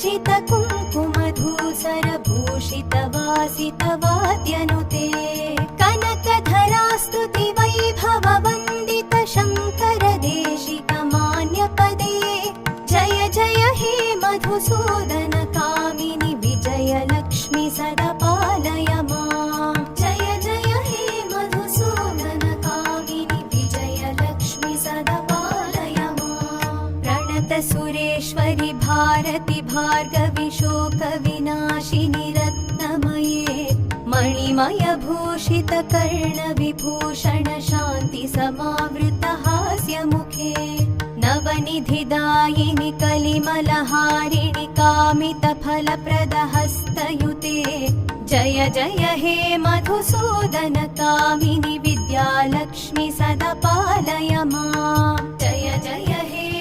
भूषित कुङ्कुमधूसर भूषित वासित वाद्यनुते कनकधरास्तुति वैभव वन्दित शङ्कर देशिक मान्यपदे जय जय हे मधुसूदन कामिनि विजय लक्ष्मी सदा पालय माम् जय जय हे मधुसूदन कामिनि विजय लक्ष्मी सदा पालय माम् प्रणत सुरेश्वरि भारति भार्गवि शोक विनाशिनि रत्नमये मणिमय भूषित कर्ण विभूषण शान्ति समावृत हास्य मुखे नवनिधिदायिनि कलिमलहारिणि कामित फलप्रद हस्तयुते जय जय हे मधुसूदन कामिनि विद्यालक्ष्मी सदा पालय माम् जय जय हे